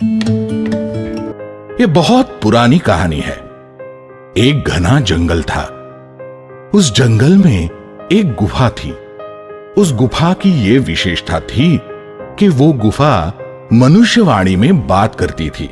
ये बहुत पुरानी कहानी है। एक घना जंगल था। उस जंगल में एक गुफा थी। उस गुफा की यह विशेषता थी कि वो गुफा मनुष्यवाणी में बात करती थी।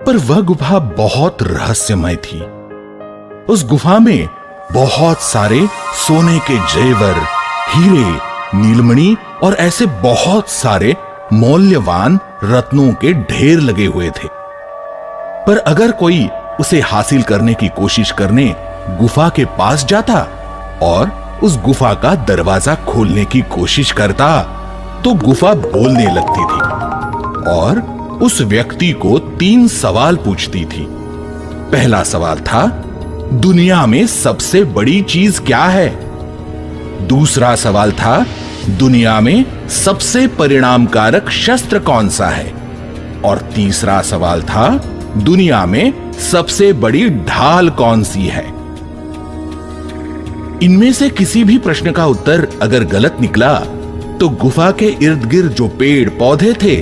पर वह गुफा बहुत रहस्यमय थी। उस गुफा में बहुत सारे सोने के जेवर, हीरे, नीलमणि और ऐसे बहुत सारे मूल्यवान रत्नों के ढेर लगे हुए थे। पर अगर कोई उसे हासिल करने की कोशिश करने गुफा के पास जाता और उस गुफा का दरवाजा खोलने की कोशिश करता तो गुफा बोलने लगती थी और उस व्यक्ति को 3 सवाल पूछती थी। पहला सवाल था, दुनिया में सबसे बड़ी चीज क्या है? दूसरा सवाल था, दुनिया में सबसे परिणामकारक शस्त्र कौन सा है? और तीसरा सवाल था, दुनिया में सबसे बड़ी ढाल कौन सी है? इनमें से किसी भी प्रश्न का उत्तर अगर गलत निकला तो गुफा के इर्द गिर्द जो पेड़ पौधे थे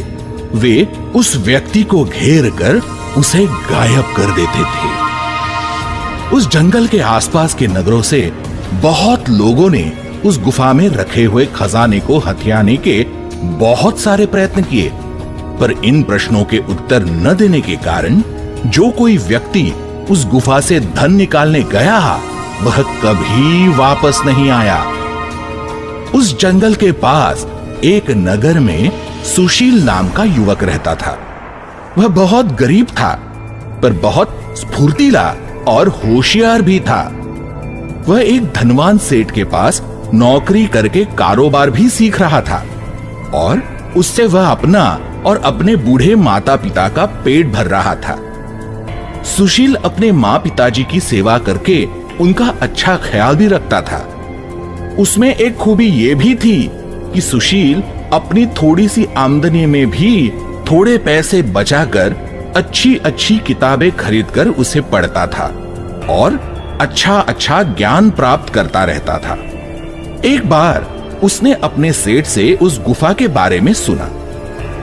वे उस व्यक्ति को घेर कर उसे गायब कर देते थे। उस जंगल के आसपास के नगरों से बहुत लोगों ने उस गुफा में रखे हुए खजाने को हथियाने के बहुत सारे प्रयत्न किए, पर इन प्रश्नों के उत्तर न देने के कारण जो कोई व्यक्ति उस गुफा से धन निकालने गया वह कभी वापस नहीं आया। उस जंगल के पास एक नगर में सुशील नाम का युवक रहता था। वह बहुत गरीब था, पर बहुत स्फूर्तिला और होशियार भी था। वह एक धनवान सेठ के पास नौकरी करके कारोबार भी सीख रहा था और उससे वह अपना और अपने बूढ़े माता पिता का पेट भर रहा था। सुशील अपने माँ पिताजी की सेवा करके उनका अच्छा ख्याल भी रखता था। उसमें एक खूबी यह भी थी कि सुशील अपनी थोड़ी सी आमदनी में भी थोड़े पैसे बचाकर अच्छी अच्छी किताबें खरीदकर उसे पढ़ता था और अच्छा अच्छा ज्ञान प्राप्त करता रहता था। एक बार उसने अपने सेठ से उस गुफा के बारे में सुना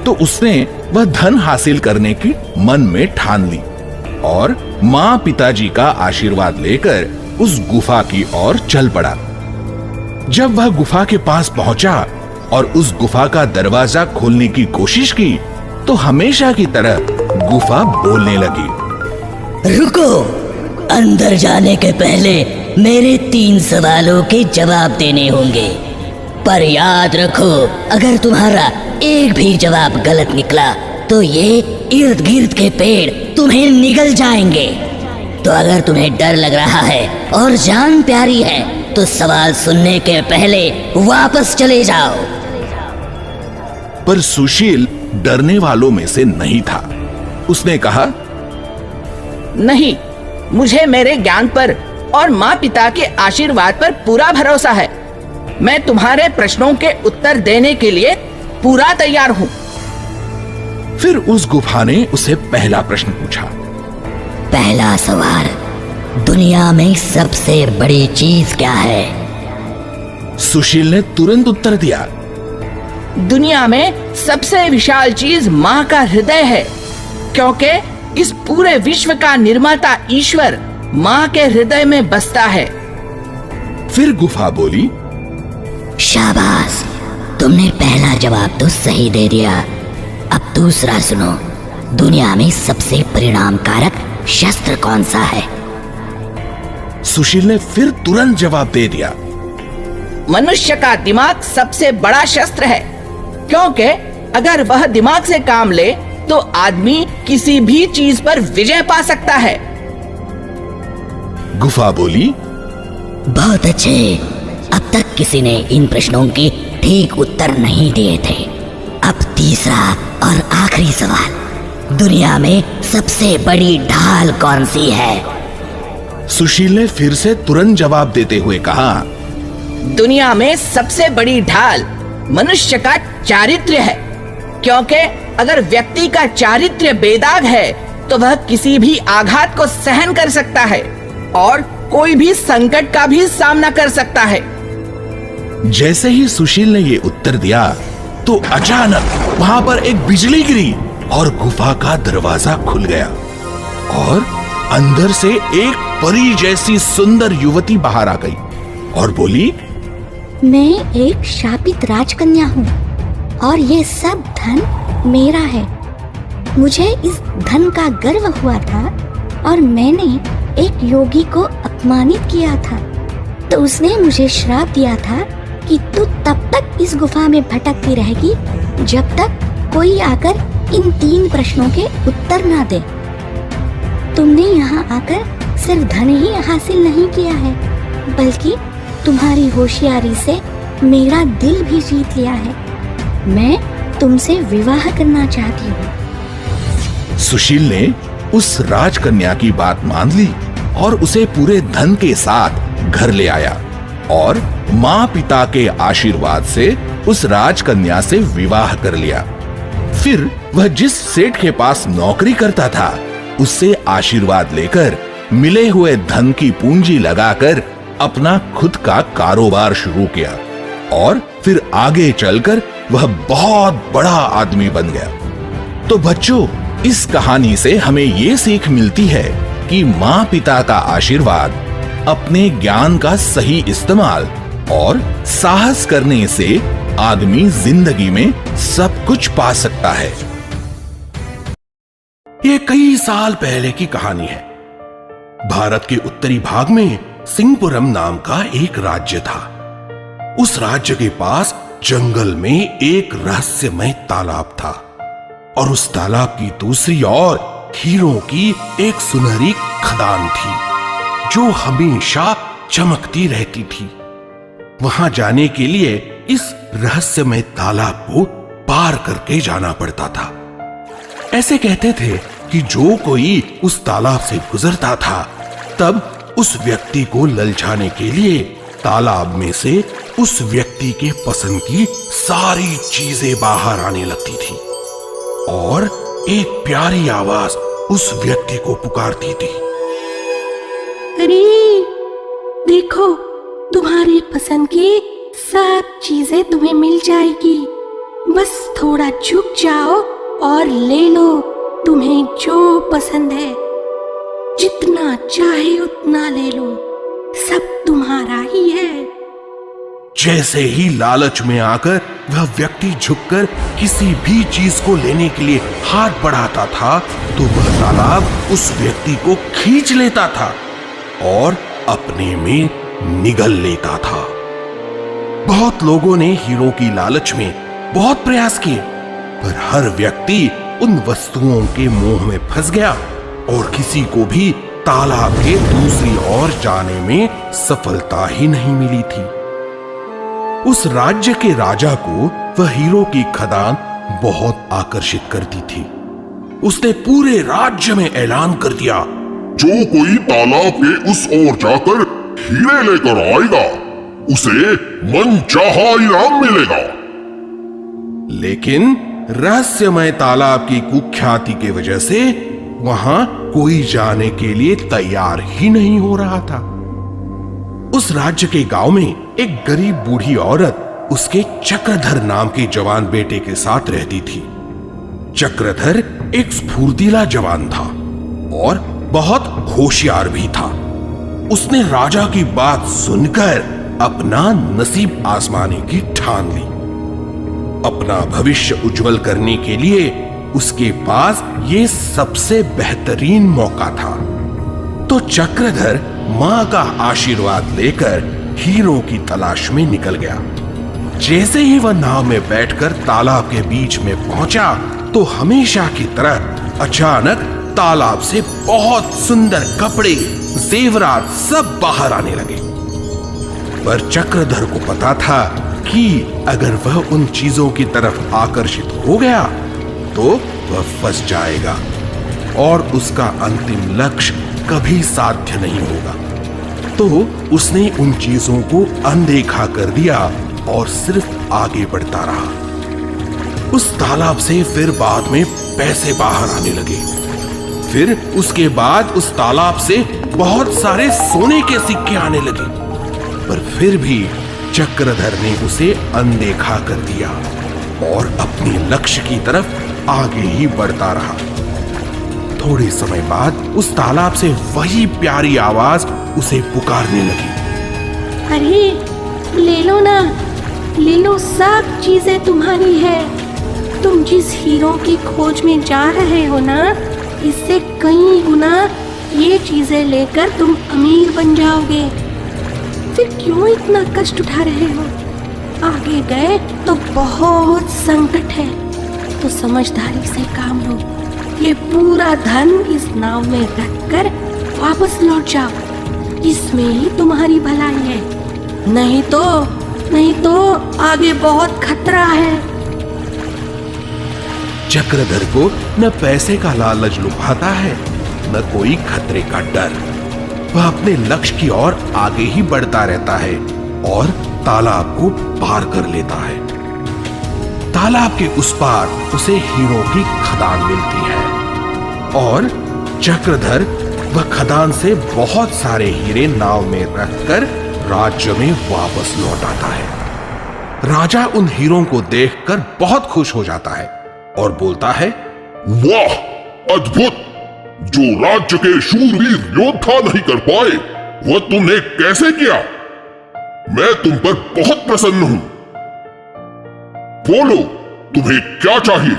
तो उसने वह धन हासिल करने की मन में ठान ली और माँ पिताजी का आशीर्वाद लेकर उस गुफा की ओर चल पड़ा। जब वह गुफा के पास पहुंचा और उस गुफा का दरवाजा खोलने की कोशिश की तो हमेशा की तरह गुफा बोलने लगी। रुको, अंदर जाने के पहले मेरे 3 सवालों के जवाब देने होंगे। पर याद रखो, अगर तुम्हारा एक भी जवाब गलत निकला तो ये इर्द गिर्द के पेड़ तुम्हें निगल जाएंगे। तो अगर तुम्हें डर लग रहा है और जान प्यारी है तो सवाल सुनने के पहले वापस चले जाओ। पर सुशील डरने वालों में से नहीं था। उसने कहा, नहीं, मुझे मेरे ज्ञान पर और माँ पिता के आशीर्वाद पर पूरा भरोसा है। मैं तुम्हारे प्रश्नों के उत्तर देने के लिए पूरा तैयार हूँ। फिर उस गुफा ने उसे पहला प्रश्न पूछा। पहला सवाल, दुनिया में सबसे बड़ी चीज क्या है? सुशील ने तुरंत उत्तर दिया, दुनिया में सबसे विशाल चीज माँ का हृदय है, क्योंकि इस पूरे विश्व का निर्माता ईश्वर माँ के हृदय में बसता है। फिर गुफा बोली, शाबाश, तुमने पहला जवाब तो सही दे दिया। अब दूसरा सुनो, दुनिया में सबसे परिणामकारक शस्त्र कौन सा है? सुशील ने फिर तुरंत जवाब दे दिया, मनुष्य का दिमाग सबसे बड़ा शस्त्र है, क्योंकि अगर वह दिमाग से काम ले तो आदमी किसी भी चीज पर विजय पा सकता है। गुफा बोली, बहुत अच्छे। अब तक किसी ने इन प्रश्नों के ठीक उत्तर नहीं दिए थे। अब तीसरा और आखिरी सवाल, दुनिया में सबसे बड़ी ढाल कौन सी है? सुशील ने फिर से तुरंत जवाब देते हुए कहा, दुनिया में सबसे बड़ी ढाल मनुष्य का चारित्र्य है, क्योंकि अगर व्यक्ति का चारित्र्य बेदाग है तो वह किसी भी आघात को सहन कर सकता है और कोई भी संकट का भी सामना कर सकता है। जैसे ही सुशील ने ये उत्तर दिया तो अचानक वहां पर एक बिजली गिरी और गुफा का दरवाजा खुल गया और अंदर से एक परी जैसी सुंदर युवती बाहर आ गई और बोली, मैं एक शापित राजकन्या हूँ और ये सब धन मेरा है। मुझे इस धन का गर्व हुआ था और मैंने एक योगी को अपमानित किया था, तो उसने मुझे श्राप दिया था कि तू तब तक इस गुफा में भटकती रहेगी जब तक कोई आकर इन 3 प्रश्नों के उत्तर ना दे। तुमने यहाँ आकर सिर्फ धन ही हासिल नहीं किया है, बल्कि तुम्हारी होशियारी से मेरा दिल भी जीत लिया है। मैं तुमसे विवाह करना चाहती हूँ। सुशील ने उस राजकन्या की बात मान ली और उसे पूरे धन के साथ घर ले आया और माँ पिता के आशीर्वाद से उस राजकन्या से विवाह कर लिया। फिर वह जिस सेठ के पास नौकरी करता था उससे आशीर्वाद लेकर मिले हुए धन की पूंजी लगाकर अपना खुद का कारोबार शुरू किया और फिर आगे चलकर वह बहुत बड़ा आदमी बन गया। तो बच्चों, इस कहानी से हमें ये सीख मिलती है कि माँ पिता का आशीर्वाद, अपने ज्ञान का सही इस्तेमाल और साहस करने से आदमी जिंदगी में सब कुछ पा सकता है। ये कई साल पहले की कहानी है। भारत के उत्तरी भाग में सिंहपुरम नाम का एक राज्य था। उस राज्य के पास जंगल में एक रहस्यमय तालाब था और उस तालाब की दूसरी ओर हीरों की एक सुनहरी खदान थी जो हमेशा चमकती रहती थी। वहां जाने के लिए इस रहस्यमय तालाब को पार करके जाना पड़ता था। ऐसे कहते थे कि जो कोई उस तालाब से गुजरता था तब उस व्यक्ति को ललचाने के लिए तालाब में से उस व्यक्ति के पसंद की सारी चीजें बाहर आने लगती थी और एक प्यारी आवाज उस व्यक्ति को पुकारती थी, अरे देखो, तुम्हारी पसंद की सब चीजें तुम्हें मिल जाएगी, बस थोड़ा झुक जाओ और ले लो तुम्हें जो पसंद है। जितना चाहे उतना ले लो, सब तुम्हारा ही है। जैसे ही लालच में आकर वह व्यक्ति झुककर किसी भी चीज को लेने के लिए हाथ बढ़ाता था तो वह तालाब उस व्यक्ति को खींच लेता था और अपने में निगल लेता था। बहुत लोगों ने हीरो की लालच में बहुत प्रयास किए, पर हर व्यक्ति उन वस्तुओं के मोह में फंस गया और किसी को भी तालाब के दूसरी ओर जाने में सफलता ही नहीं मिली थी। उस राज्य के राजा को वह हीरो की खदान बहुत आकर्षित करती थी। उसने पूरे राज्य में ऐलान कर दिया, जो कोई तालाब के उस ओर जाकर हीरे लेकर आएगा उसे मनचाहा इनाम मिलेगा। लेकिन रहस्यमय तालाब की कुख्याति की वजह से वहां कोई जाने के लिए तैयार ही नहीं हो रहा था। उस राज्य के गांव में एक गरीब बूढ़ी औरत उसके चक्रधर नाम के जवान बेटे के साथ रहती थी। चक्रधर एक स्फूर्तिला जवान था और बहुत होशियार भी था। उसने राजा की बात सुनकर अपना नसीब आजमाने की ठान ली। अपना भविष्य उज्जवल करने के लिए उसके पास ये सबसे बेहतरीन मौका था। तो चक्रधर मां का आशीर्वाद लेकर हीरो की तलाश में निकल गया। जैसे ही वह नाव में बैठकर तालाब के बीच में पहुंचा तो हमेशा की तरह अचानक तालाब से बहुत सुंदर कपड़े, जेवरात सब बाहर आने लगे। पर चक्रधर को पता था कि अगर वह उन चीजों की तरफ आकर्षित हो गया तो वह फंस जाएगा और उसका अंतिम लक्ष्य कभी साध्य नहीं होगा। तो उसने उन चीजों को अनदेखा कर दिया और सिर्फ आगे बढ़ता रहा। उस तालाब से फिर बाद में पैसे बाहर आने लगे। फिर उसके बाद उस तालाब से बहुत सारे सोने के सिक्के आने लगे, पर फिर भी चक्रधर ने उसे अनदेखा कर दिया और अपने लक्ष्य की तरफ आगे ही बढ़ता रहा। थोड़े समय बाद उस तालाब से वही प्यारी आवाज उसे पुकारने लगी। अरे ले लो ना, ले लो, सब चीजें तुम्हारी है। तुम जिस हीरो की खोज में जा रहे हो ना, इससे कई गुना ये चीजें लेकर तुम अमीर बन जाओगे। फिर क्यों इतना कष्ट उठा रहे हो? आगे गए तो बहुत संकट है, तो समझदारी से काम लो। ये पूरा धन इस नाव में रखकर वापस लौट जाओ, इसमें ही तुम्हारी भलाई है। नहीं तो आगे बहुत खतरा है। चक्रधर को न पैसे का लालच लुभाता है, न कोई खतरे का डर। वह अपने लक्ष्य की ओर आगे ही बढ़ता रहता है और तालाब को पार कर लेता है। तालाब के उस पार उसे हीरों की खदान मिलती है और चक्रधर वह खदान से बहुत सारे हीरे नाव में रखकर राज्य में वापस लौट आता है। राजा उन हीरों को देखकर बहुत खुश हो जाता है और बोलता है, वाह, अद्भुत! जो राज्य के शूरवीर योद्धा नहीं कर पाए, वह तुमने कैसे किया? मैं तुम पर बहुत प्रसन्न हूं। बोलो, तुम्हें क्या चाहिए?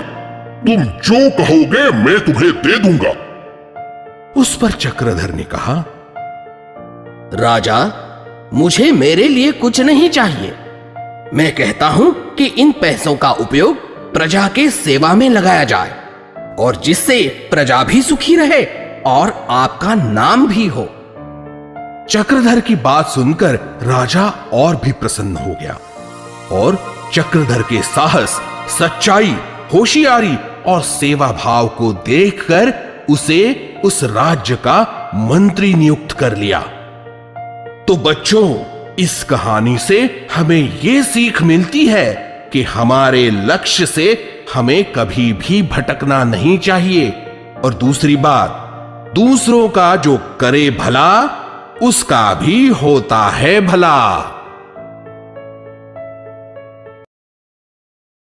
तुम जो कहोगे मैं तुम्हें दे दूंगा। उस पर चक्रधर ने कहा, राजा, मुझे मेरे लिए कुछ नहीं चाहिए। मैं कहता हूं कि इन पैसों का उपयोग प्रजा के सेवा में लगाया जाए और जिससे प्रजा भी सुखी रहे और आपका नाम भी हो। चक्रधर की बात सुनकर राजा और भी प्रसन्न हो गया और चक्रधर के साहस, सच्चाई, होशियारी और सेवा भाव को देखकर उसे उस राज्य का मंत्री नियुक्त कर लिया। तो बच्चों, इस कहानी से हमें यह सीख मिलती है कि हमारे लक्ष्य से हमें कभी भी भटकना नहीं चाहिए। और दूसरी बात, दूसरों का जो करे भला, उसका भी होता है भला।